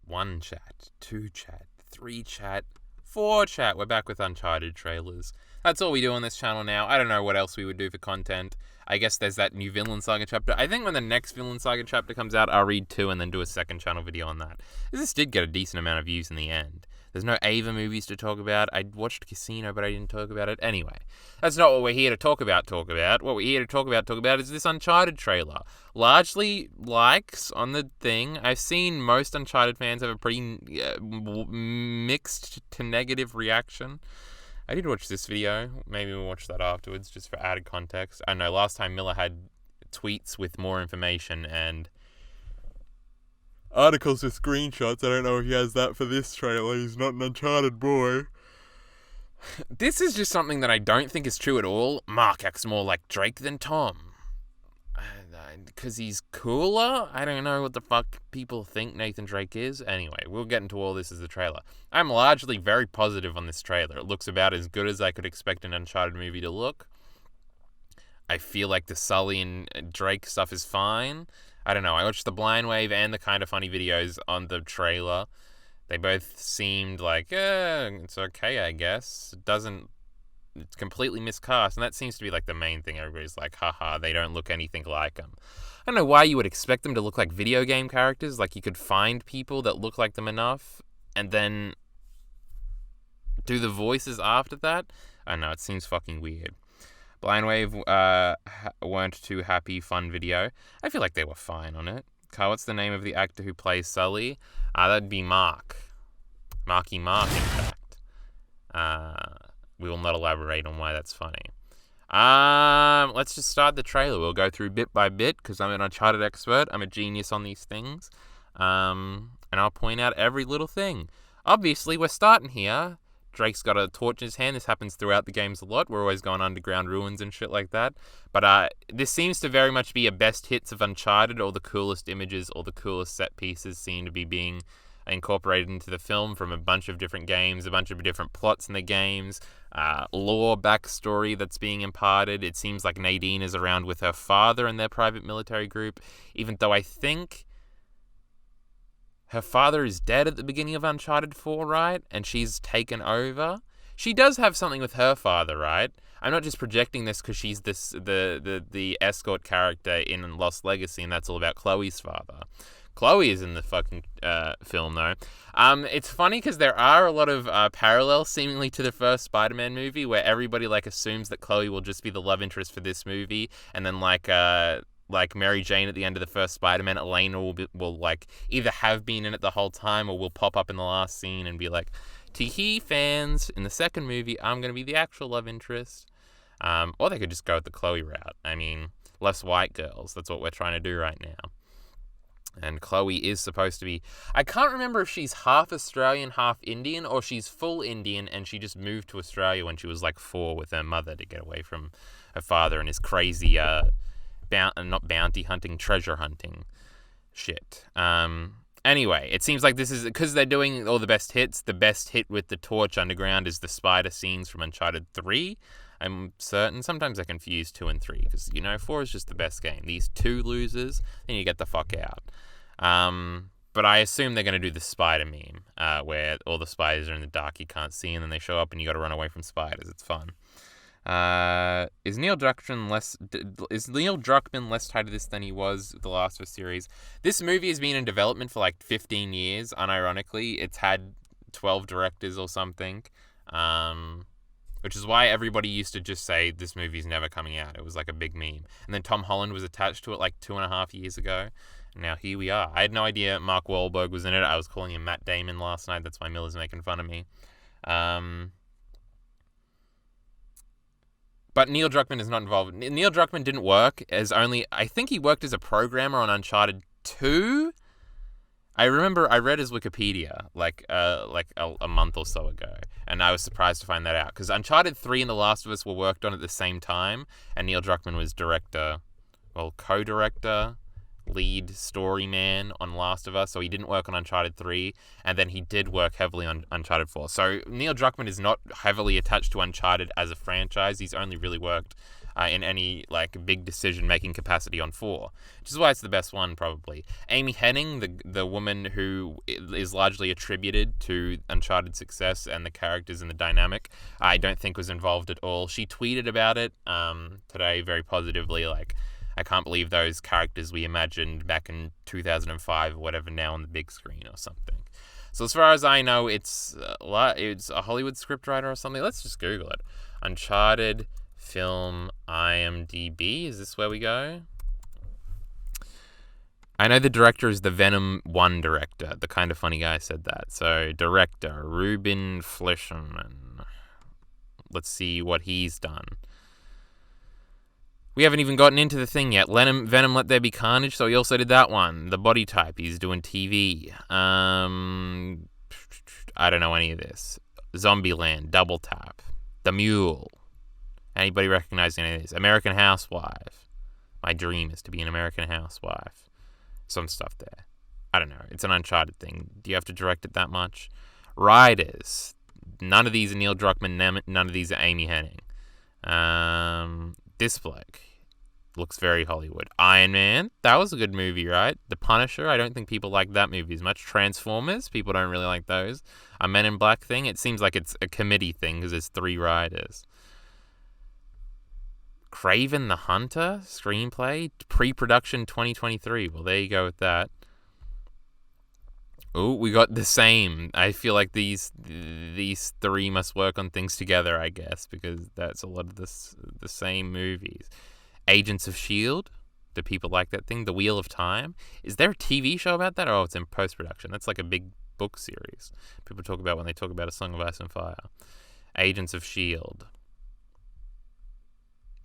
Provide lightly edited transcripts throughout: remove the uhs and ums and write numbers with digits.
1 chat, 2 chat, 3 chat, 4 chat. We're back with Uncharted trailers. That's all we do on this channel now. I don't know what else we would do for content. I guess there's that new Vinland Saga chapter. I think when the next Vinland Saga chapter comes out, I'll read 2 and then do a second channel video on that. This did get a decent amount of views in the end. There's no Ava movies to talk about. I watched Casino, but I didn't talk about it. Anyway, that's not what we're here to talk about. What we're here to talk about is this Uncharted trailer. Largely likes on the thing. I've seen most Uncharted fans have a pretty mixed to negative reaction. I did watch this video. Maybe we'll watch that afterwards, just for added context. I know last time Miller had tweets with more information and articles with screenshots. I don't know if he has that for this trailer. He's not an Uncharted boy. This is just something that I don't think is true at all. Mark acts more like Drake than Tom. Because he's cooler? I don't know what the fuck people think Nathan Drake is. Anyway, we'll get into all this as the trailer. I'm largely very positive on this trailer. It looks about as good as I could expect an Uncharted movie to look. I feel like the Sully and Drake stuff is fine. I don't know. I watched the Blind Wave and the Kind of Funny videos on the trailer. They both seemed like, it's okay, I guess. It's completely miscast, and that seems to be like the main thing. Everybody's like, haha, they don't look anything like them. I don't know why you would expect them to look like video game characters. Like, you could find people that look like them enough and then do the voices after that. I don't know, it seems fucking weird. Blind Wave weren't too happy, fun video. I feel like they were fine on it. Carl, what's the name of the actor who plays Sully? That'd be Mark. Marky Mark, in fact. We will not elaborate on why that's funny. Let's just start the trailer. We'll go through bit by bit, because I'm an Uncharted expert. I'm a genius on these things. And I'll point out every little thing. Obviously, we're starting here. Drake's got a torch in his hand. This happens throughout the games a lot. We're always going underground ruins and shit like that. But this seems to very much be a best hits of Uncharted. All the coolest images, all the coolest set pieces seem to be being incorporated into the film from a bunch of different games, a bunch of different plots in the games, lore, backstory that's being imparted. It seems like Nadine is around with her father and their private military group, even though I think her father is dead at the beginning of Uncharted 4, right? And she's taken over. She does have something with her father, right? I'm not just projecting this because she's the escort character in Lost Legacy, and that's all about Chloe's father. Chloe is in the fucking film, though. It's funny because there are a lot of parallels, seemingly, to the first Spider-Man movie, where everybody assumes that Chloe will just be the love interest for this movie, and then like Mary Jane at the end of the first Spider-Man, Elena will either have been in it the whole time or will pop up in the last scene and be like, "Tee fans, in the second movie, I'm gonna be the actual love interest." Or they could just go with the Chloe route. I mean, less white girls. That's what we're trying to do right now. And Chloe is supposed to be... I can't remember if she's half Australian, half Indian, or she's full Indian and she just moved to Australia when she was 4 with her mother to get away from her father and his crazy, not bounty hunting, treasure hunting shit. Anyway, it seems like this is... Because they're doing all the best hits, the best hit with the torch underground is the spider scenes from Uncharted 3. I'm certain. Sometimes I confuse 2 and 3 because, 4 is just the best game. These 2 losers, then you get the fuck out. But I assume they're going to do the spider meme, where all the spiders are in the dark, you can't see, and then they show up and you got to run away from spiders. It's fun. Is Neil Druckmann less tied to this than he was the Last of Us series? This movie has been in development for 15 years, unironically. It's had 12 directors or something. Which is why everybody used to just say this movie's never coming out. It was like a big meme. And then Tom Holland was attached to it 2.5 years ago. And now here we are. I had no idea Mark Wahlberg was in it. I was calling him Matt Damon last night. That's why Miller's making fun of me. But Neil Druckmann is not involved. Neil Druckmann didn't work as I think he worked as a programmer on Uncharted 2. I remember I read his Wikipedia a month or so ago, and I was surprised to find that out because Uncharted 3 and The Last of Us were worked on at the same time, and Neil Druckmann was co-director, lead story man on Last of Us, so he didn't work on Uncharted 3, and then he did work heavily on Uncharted 4. So Neil Druckmann is not heavily attached to Uncharted as a franchise. He's only really worked in any like big decision-making capacity on 4, which is why it's the best one probably. Amy Hennig, the woman who is largely attributed to Uncharted success and the characters and the dynamic, I don't think was involved at all. She tweeted about it today very positively, like, I can't believe those characters we imagined back in 2005 or whatever now on the big screen or something. So as far as I know, it's a Hollywood scriptwriter or something. Let's just Google it. Uncharted film IMDb. Is this where we go? I know the director is the Venom 1 director. The Kind of Funny Guy said that. So director, Ruben Fleishman. Let's see what he's done. We haven't even gotten into the thing yet. Venom Let There Be Carnage, so he also did that one. The Body Type, he's doing TV. I don't know any of this. Zombieland, Double Tap, The Mule. Anybody recognize any of this? American Housewife. My dream is to be an American Housewife. Some stuff there. I don't know. It's an Uncharted thing. Do you have to direct it that much? Riders. None of these are Neil Druckmann. None of these are Amy Hennig. This bloke looks very Hollywood. Iron Man, that was a good movie, right? The Punisher, I don't think people like that movie as much. Transformers, people don't really like those. A Men in Black thing, it seems like it's a committee thing because there's 3 writers. Craven the Hunter, screenplay, pre-production 2023. Well, there you go with that. Oh, we got the same. I feel like these 3 must work on things together, I guess, because that's a lot of the same movies. Agents of S.H.I.E.L.D. Do people like that thing? The Wheel of Time. Is there a TV show about that? Oh, it's in post-production. That's like a big book series people talk about when they talk about A Song of Ice and Fire. Agents of S.H.I.E.L.D.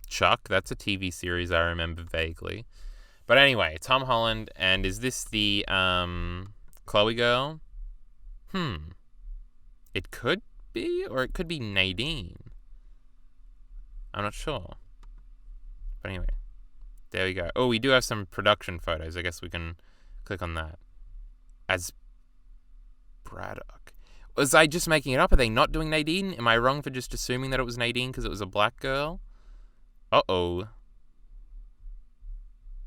Chuck, that's a TV series I remember vaguely. But anyway, Tom Holland, and is this the Chloe girl? It could be, or it could be Nadine. I'm not sure. But anyway, there we go. Oh, we do have some production photos. I guess we can click on that. As Braddock. Was I just making it up? Are they not doing Nadine? Am I wrong for just assuming that it was Nadine because it was a black girl? Uh-oh.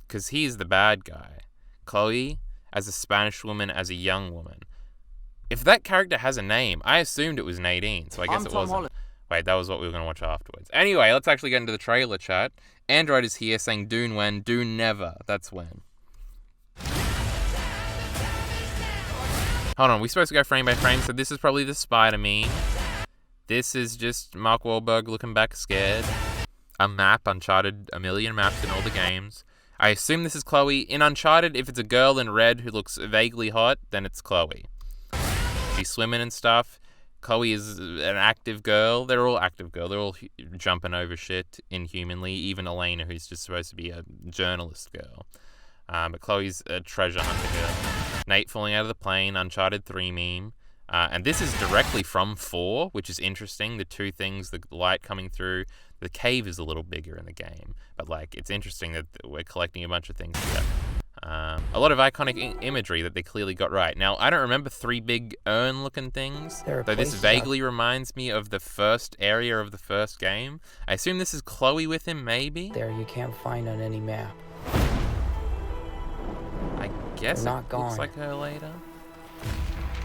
Because he's the bad guy. Chloe, as a Spanish woman, as a young woman. If that character has a name, I assumed it was Nadine, so I guess it wasn't. Wait, that was what we were going to watch afterwards. Anyway, let's actually get into the trailer chat. Android is here saying Dune when, Dune never. That's when. Hold on, we're supposed to go frame by frame, so this is probably the spider meme. This is just Mark Wahlberg looking back scared. A map, Uncharted, a million maps in all the games. I assume this is Chloe. In Uncharted, if it's a girl in red who looks vaguely hot, then it's Chloe. She's swimming and stuff. Chloe is an active girl. They're all active girl. They're all jumping over shit inhumanly. Even Elena, who's just supposed to be a journalist girl. But Chloe's a treasure hunter girl. Nate falling out of the plane, Uncharted 3 meme. And this is directly from 4, which is interesting. The 2 things, the light coming through. The cave is a little bigger in the game. But, like, it's interesting that we're collecting a bunch of things here. A lot of iconic imagery that they clearly got right. Now, I don't remember 3 big urn-looking things, though this vaguely reminds me of the first area of the first game. I assume this is Chloe with him, maybe? There you can't find on any map. I guess it looks like her later.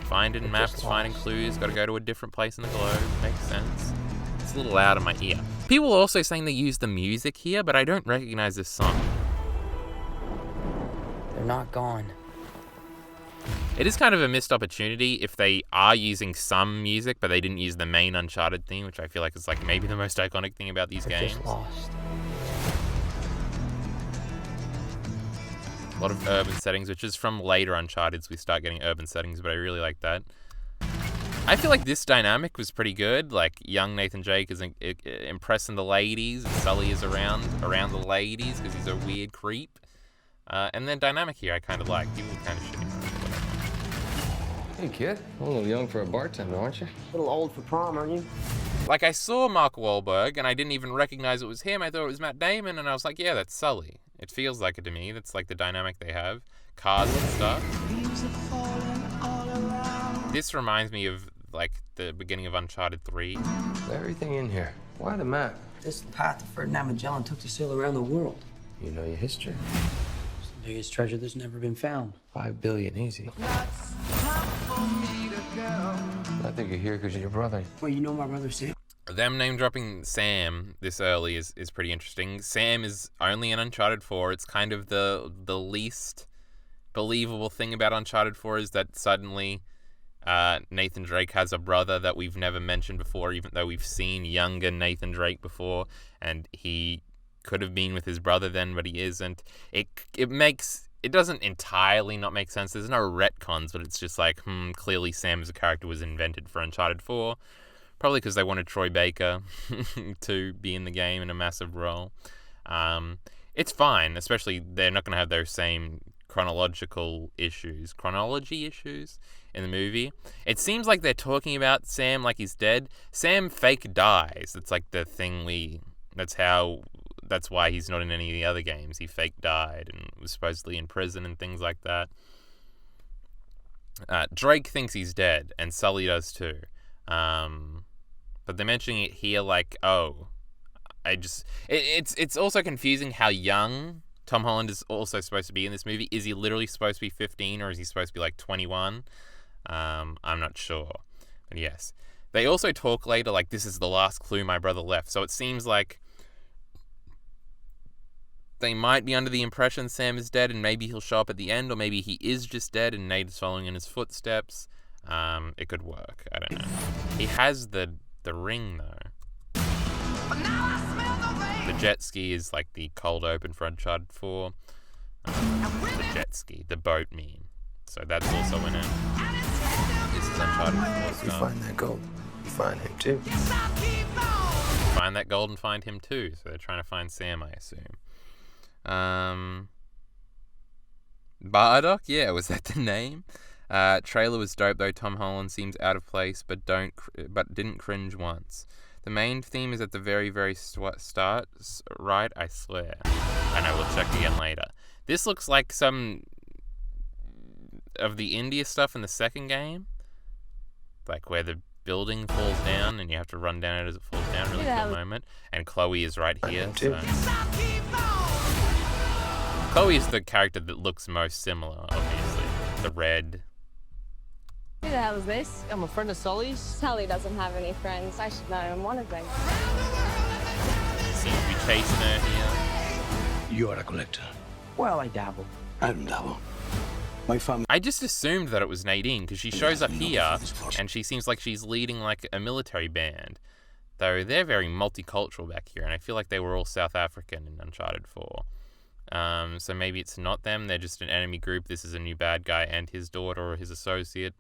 Finding maps, finding clues, gotta go to a different place in the globe. Makes sense. It's a little loud in my ear. People are also saying they use the music here, but I don't recognize this song. They're not gone. It is kind of a missed opportunity if they are using some music, but they didn't use the main Uncharted theme, which I feel like is like maybe the most iconic thing about these games. Just lost. A lot of urban settings, which is from later Uncharted's. We start getting urban settings, but I really like that. I feel like this dynamic was pretty good. Like, young Nathan Drake is impressing the ladies. Sully is around the ladies because he's a weird creep. And then dynamic here I kind of like. People kind of shitty. Hey, kid. A little young for a bartender, aren't you? A little old for prom, aren't you? Like, I saw Mark Wahlberg, and I didn't even recognize it was him. I thought it was Matt Damon, and I was like, yeah, that's Sully. It feels like it to me. That's, like, the dynamic they have. Cars and stuff. This reminds me of, like, the beginning of Uncharted 3. Everything in here. Why the map? This path that Ferdinand Magellan took to sail around the world. You know your history. It's the biggest treasure that's never been found. 5 billion, easy. I think you're here because of your brother. Well, you know my brother Sam? Them name dropping Sam this early is pretty interesting. Sam is only in Uncharted 4. It's kind of the least believable thing about Uncharted 4 is that suddenly Nathan Drake has a brother that we've never mentioned before, even though we've seen younger Nathan Drake before, and he could have been with his brother then, but he isn't. It doesn't entirely not make sense. There's no retcons, but it's just like, clearly Sam as a character was invented for Uncharted 4. Probably because they wanted Troy Baker to be in the game in a massive role. It's fine, especially they're not going to have those same chronology issues in the movie. It seems like they're talking about Sam like he's dead. Sam fake dies. It's like the thing that's why he's not in any of the other games. He fake died and was supposedly in prison and things like that. Drake thinks he's dead, and Sully does too. But they're mentioning it here like, it's also confusing how young Tom Holland is also supposed to be in this movie. Is he literally supposed to be 15 or is he supposed to be like 21? I'm not sure. But yes. They also talk later like this is the last clue my brother left. So it seems like they might be under the impression Sam is dead and maybe he'll show up at the end, or maybe he is just dead and Nate is following in his footsteps. It could work. I don't know. He has the ring though. The jet ski is like the cold open for Uncharted 4. The jet ski, the boat meme. So that's also in it. This is Uncharted 4 If you find that gold, you find him too. Find that gold and find him too. So they're trying to find Sam, I assume. Bardock? Yeah, was that the name? Trailer was dope though. Tom Holland seems out of place, but didn't cringe once. The main theme is at the very, very start, right? I swear. I know, we'll check again later. This looks like some of the India stuff in the second game, like where the building falls down and you have to run down it as it falls down. Really cool moment. And Chloe is right here. So. Chloe is the character that looks most similar, obviously. The red. Who the hell is this? I'm a friend of Sully's. Sully doesn't have any friends. I should know. I'm one of them. Seems to be chasing her here. You are a collector. Well, I dabble. I don't dabble. My family. I just assumed that it was Nadine because she shows up here and she seems like she's leading like a military band. Though they're very multicultural back here, and I feel like they were all South African in Uncharted 4. So maybe it's not them. They're just an enemy group. This is a new bad guy and his daughter or his associate.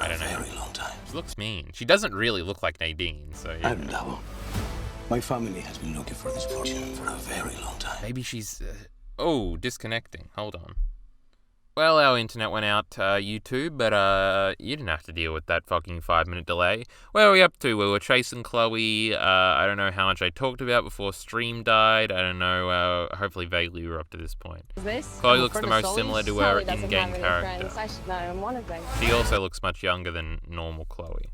I don't know. Very long time. She looks mean. She doesn't really look like Nadine, so yeah. I don't dabble. My family has been looking for this fortune for a very long time. Maybe she's... disconnecting. Hold on. Well, our internet went out, YouTube, but you didn't have to deal with that fucking 5-minute delay. Where are we up to? We were chasing Chloe. I don't know how much I talked about before stream died. I don't know. Hopefully, vaguely, we were up to this point. Chloe looks the most similar to her in-game character. I should know. I'm one of them. She also looks much younger than normal Chloe.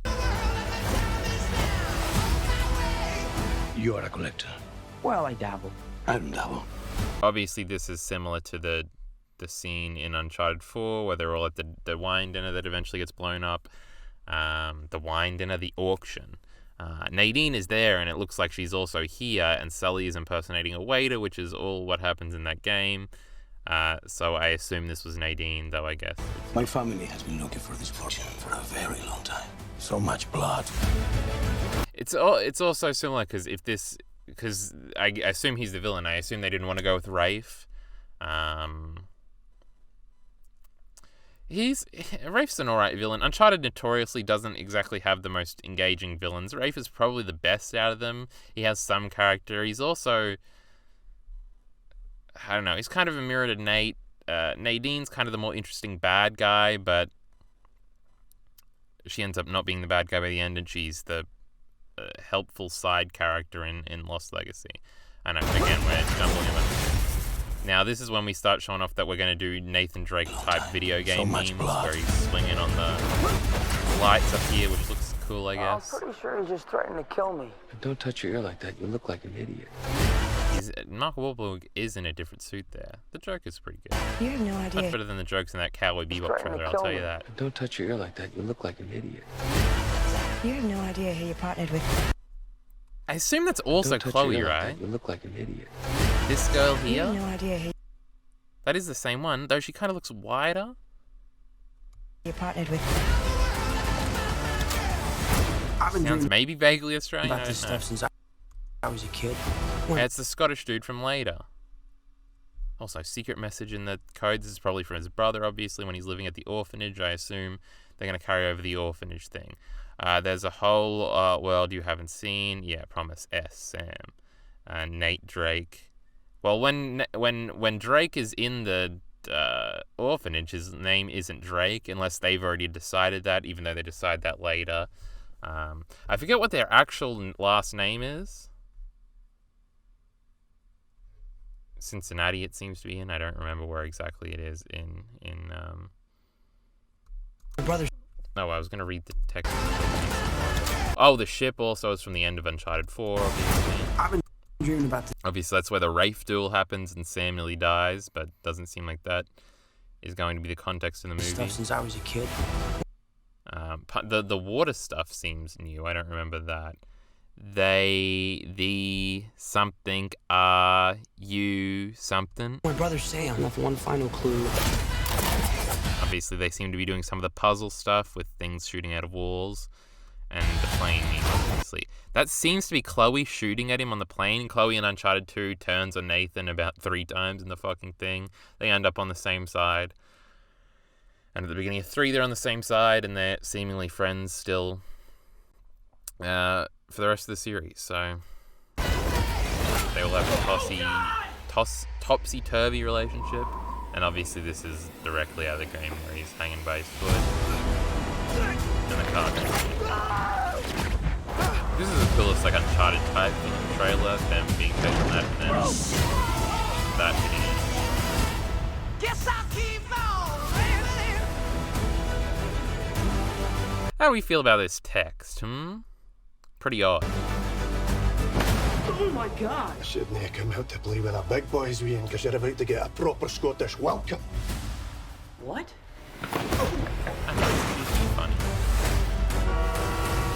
You are a collector. Well, I dabble. I don't dabble. Obviously, this is similar to the scene in Uncharted 4 where they're all at the wine dinner that eventually gets blown up. The wine dinner, the auction. Nadine is there, and it looks like she's also here, and Sully is impersonating a waiter, which is all what happens in that game. So I assume this was Nadine, though I guess. My family has been looking for this fortune for a very long time. So much blood. It's also similar because I assume he's the villain. I assume they didn't want to go with Rafe. Rafe's an alright villain. Uncharted notoriously doesn't exactly have the most engaging villains. Rafe is probably the best out of them. He has some character. He's also... I don't know. He's kind of a mirror to Nate. Nadine's kind of the more interesting bad guy, but she ends up not being the bad guy by the end, and she's the helpful side character in Lost Legacy. I know, again, we're jumbling about this. Now, this is when we start showing off that we're going to do Nathan Drake type video game memes where he's swinging on the lights up here, which looks cool, I guess. I'm pretty sure he's just threatening to kill me. Don't touch your ear like that. You look like an idiot. Mark Wahlberg is in a different suit there. The Joker's pretty good. You have no idea. Much better than the jokes in that Cowboy Bebop trailer, I'll tell you that. Don't touch your ear like that. You look like an idiot. You have no idea who you partnered with. I assume that's also Chloe, right? You look like an idiot. This girl You here? have no idea who That is the same one, though she kind of looks wider. you partnered with. I've been Sounds dreaming maybe vaguely Australian, I about this don't know. stuff since I was a kid. Yeah, it's the Scottish dude from later. Also, secret message in the code. This is probably from his brother, obviously, when he's living at the orphanage. I assume they're going to carry over the orphanage thing. There's a whole world you haven't seen. Yeah, promise S, Sam. Nate Drake. Well, when Drake is in the orphanage, his name isn't Drake, unless they've already decided that, even though they decide that later. I forget what their actual last name is. Cincinnati, it seems to be in. I don't remember where exactly it is in My brother. Oh, I was going to read the text. Oh, the ship also is from the end of Uncharted 4, obviously. I've been dreaming about this Obviously, that's where the Rafe duel happens and Sam nearly dies, but doesn't seem like that is going to be the context in the movie. stuff since I was a kid. The water stuff seems new. I don't remember that. The something you something. My brother Sam left one final clue. Obviously, they seem to be doing some of the puzzle stuff with things shooting out of walls. And the plane, obviously. That seems to be Chloe shooting at him on the plane. Chloe in Uncharted 2 turns on Nathan about 3 times in the fucking thing. They end up on the same side. And at the beginning of 3, they're on the same side, and they're seemingly friends still for the rest of the series. So they will have a topsy-turvy relationship. And obviously this is directly out of the game where he's hanging by his foot in the car. This is the coolest like Uncharted type in the trailer, them being taken on that and then that hitting it. Guess I'll keep on living. How do we feel about this text, Pretty odd. Oh my god. I shouldn't have come out to play with the big boys, Ian, because you're about to get a proper Scottish welcome. What? Funny.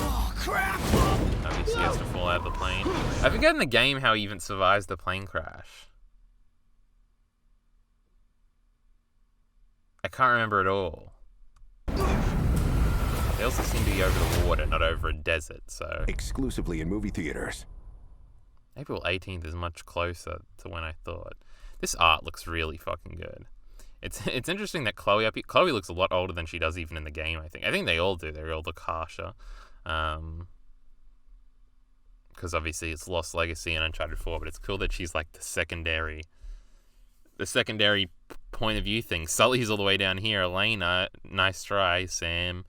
Oh crap. Obviously he has to fall out of the plane. I forget in the game how he even survives the plane crash. I can't remember at all. They also seem to be over the water, not over a desert, so... Exclusively in movie theaters. April 18th is much closer to when I thought. This art looks really fucking good. It's interesting that Chloe looks a lot older than she does even in the game, I think. I think they all do. They all look harsher. Because obviously it's Lost Legacy and Uncharted 4, but it's cool that she's like the secondary point of view thing. Sully's all the way down here. Elena, nice try. Sam,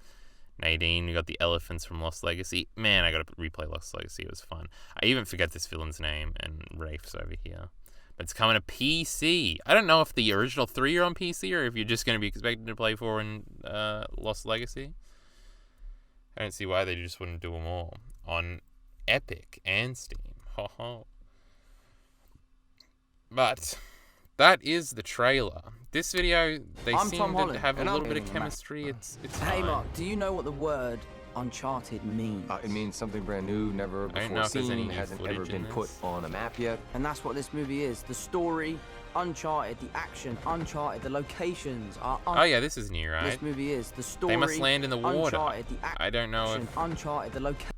Nadine, we got the elephants from Lost Legacy. Man, I gotta replay Lost Legacy. It was fun. I even forget this villain's name, and Rafe's over here. But it's coming to PC. I don't know if the original 3 are on PC or if you're just gonna be expected to play 4 in Lost Legacy. I don't see why they just wouldn't do them all on Epic and Steam. Ho ho. But that is the trailer. This video, they I'm seem Tom to Holland, have a and little I'm bit of in the map. chemistry. It's Hey fine. Mark, do you know what the word Uncharted means? It means something brand new, never I don't know before if there's any seen, new hasn't footage ever in been put this. on a map yet. And that's what this movie is. The story, Uncharted, the action, Uncharted, the locations are Oh yeah, this is new, right? This movie is the story. They must land in the water. Uncharted, the action, I don't know if... Uncharted, the location.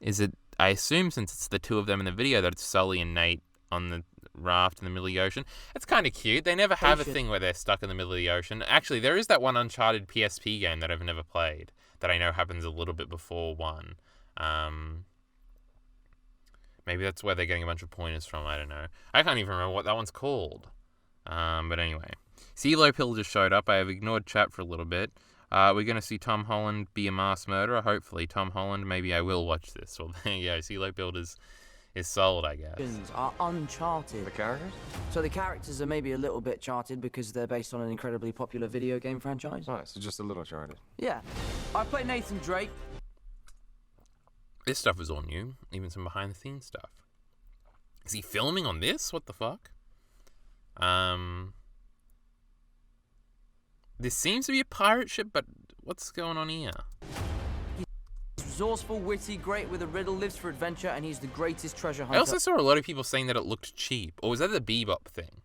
Is it... I assume since it's the 2 of them in the video that it's Sully and Nate on the raft in the middle of the ocean. It's kind of cute. They never have a thing where they're stuck in the middle of the ocean. Actually, there is that one Uncharted PSP game that I've never played that I know happens a little bit before 1. Maybe that's where they're getting a bunch of pointers from. I don't know. I can't even remember what that one's called. But anyway. CeeLo Pill just showed up. I have ignored chat for a little bit. We're going to see Tom Holland be a mass murderer. Hopefully, Tom Holland. Maybe I will watch this. Well, there you go. CeeLo Pill is sold, I guess. Are Uncharted. The characters? So the characters are maybe a little bit charted because they're based on an incredibly popular video game franchise. Nice, so just a little charted. Yeah. I play Nathan Drake. This stuff was all new, even some behind-the-scenes stuff. Is he filming on this? What the fuck? This seems to be a pirate ship, but what's going on here? He's resourceful, witty, great with a riddle, lives for adventure, and he's the greatest treasure hunter. I also saw a lot of people saying that it looked cheap. Or was that the Bebop thing?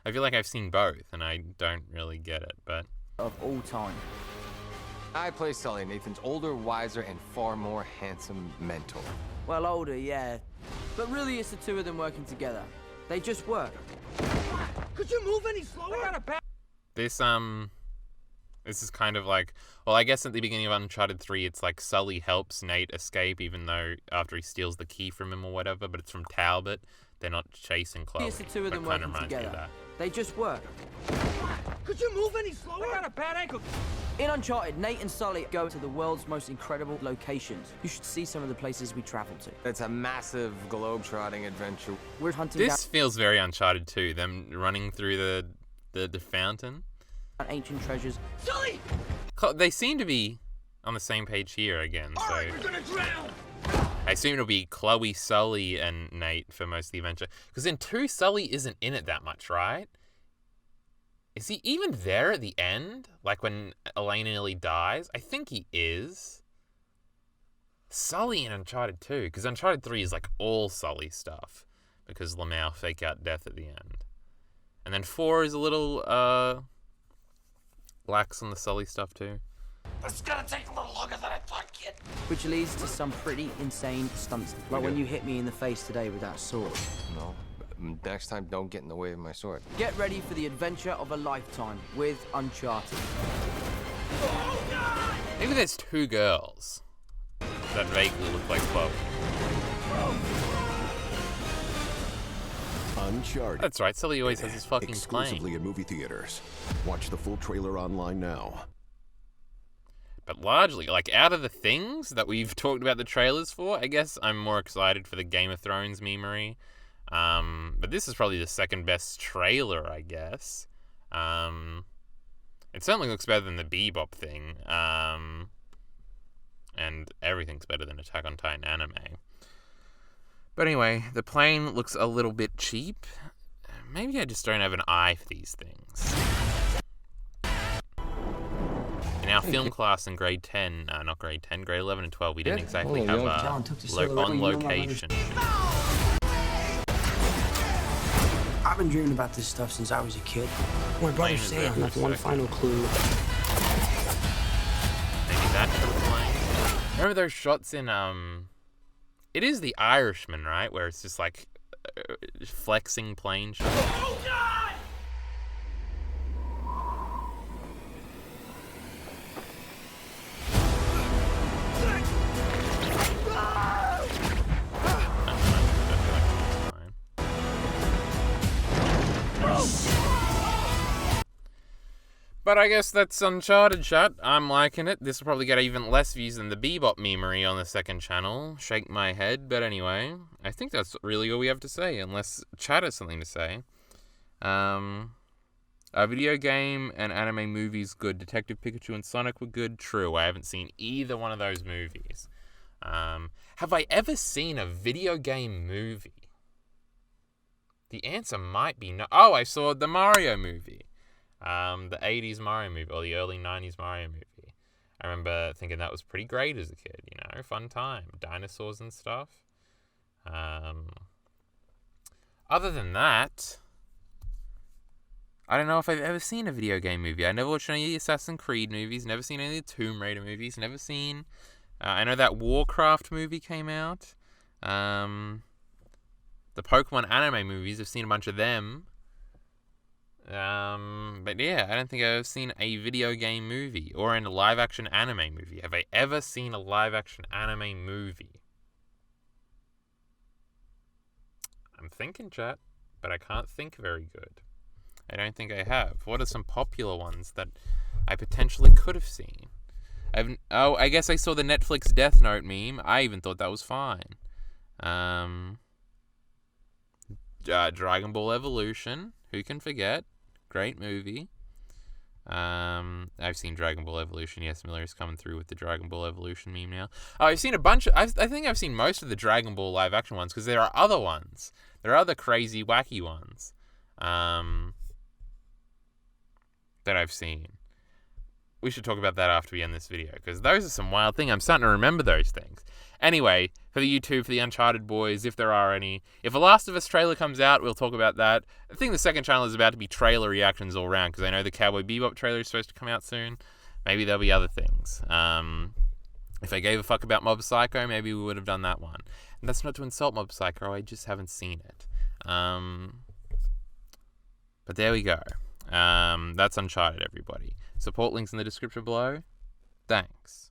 I feel like I've seen both, and I don't really get it, but... Of all time. I play Sully, Nathan's older, wiser, and far more handsome mentor. Well, older, yeah. But really, it's the two of them working together. They just work. Could you move any slower? This is kind of like, well, I guess at the beginning of Uncharted 3, it's like Sully helps Nate escape, even though after he steals the key from him or whatever, but it's from Talbot. They're not chasing Chloe. It's the two of them That kinda working reminds me of together. that. They just work. Could you move any slower? I got a bad ankle. In Uncharted, Nate and Sully go to the world's most incredible locations. You should see some of the places we travel to. It's a massive globe-trotting adventure. We're hunting This feels very Uncharted too. Them running through the fountain. down ancient treasures. Sully! They seem to be on the same page here again, so Alright, we're gonna drown! I assume it'll be Chloe, Sully, and Nate for most of the adventure. Because in 2, Sully isn't in it that much, right? Is he even there at the end? Like when Elena nearly dies? I think he is. Sully in Uncharted 2, because Uncharted 3 is like all Sully stuff. Because Lamau fake out death at the end. And then 4 is a little, lax on the Sully stuff too. This is gonna take a little longer than I thought, kid. Which leads to some pretty insane stunts. Like when you hit me in the face today with that sword. No. Next time, don't get in the way of my sword. Get ready for the adventure of a lifetime with Uncharted. Maybe there's 2 girls that vaguely look like Chloe. Uncharted. That's right, Sully always has his fucking exclusively plane. in movie theaters. Watch the full trailer online now. But largely, like, out of the things that we've talked about the trailers for, I guess I'm more excited for the Game of Thrones memery. But this is probably the second best trailer, I guess. It certainly looks better than the Bebop thing. And everything's better than Attack on Titan anime. But anyway, the plane looks a little bit cheap. Maybe I just don't have an eye for these things. In our film class in grade 10, not grade 10, grade 11 and 12, we didn't exactly have on location. I've been dreaming about this stuff since I was a kid. My brother is said there I for have a one second. final clue. Maybe that's for the plane. Remember those shots in, it is The Irishman, right? Where it's just like flexing plane shots. Oh, God! But I guess that's Uncharted chat. I'm liking it. This will probably get even less views than the Bebop memery on the second channel. Shake my head. But anyway, I think that's really all we have to say, unless chat has something to say. A video game and anime movies good. Detective Pikachu and Sonic were good. True, I haven't seen either one of those movies. Have I ever seen a video game movie? The answer might be no. Oh, I saw the Mario movie. The 80s Mario movie, or the early 90s Mario movie. I remember thinking that was pretty great as a kid, you know, fun time. Dinosaurs and stuff. Other than that, I don't know if I've ever seen a video game movie. I never watched any of the Assassin's Creed movies, never seen any of the Tomb Raider movies, never seen... I know that Warcraft movie came out. The Pokemon anime movies, I've seen a bunch of them. But yeah, I don't think I've ever seen a video game movie or in a live-action anime movie. Have I ever seen a live-action anime movie? I'm thinking, chat, but I can't think very good. I don't think I have. What are some popular ones that I potentially could have seen? I guess I saw the Netflix Death Note meme. I even thought that was fine. Dragon Ball Evolution. Who can forget? Great movie. I've seen Dragon Ball Evolution. Yes, Miller is coming through with the Dragon Ball Evolution meme now. Oh, I've seen a bunch of... I think I've seen most of the Dragon Ball live action ones, because there are other ones. There are other crazy, wacky ones that I've seen. We should talk about that after we end this video, because those are some wild things. I'm starting to remember those things. Anyway, for the YouTube, for the Uncharted boys, if there are any. If a Last of Us trailer comes out, we'll talk about that. I think the second channel is about to be trailer reactions all around, because I know the Cowboy Bebop trailer is supposed to come out soon. Maybe there'll be other things. If I gave a fuck about Mob Psycho, maybe we would have done that one. And that's not to insult Mob Psycho, I just haven't seen it. But there we go. That's Uncharted, everybody. Support links in the description below. Thanks.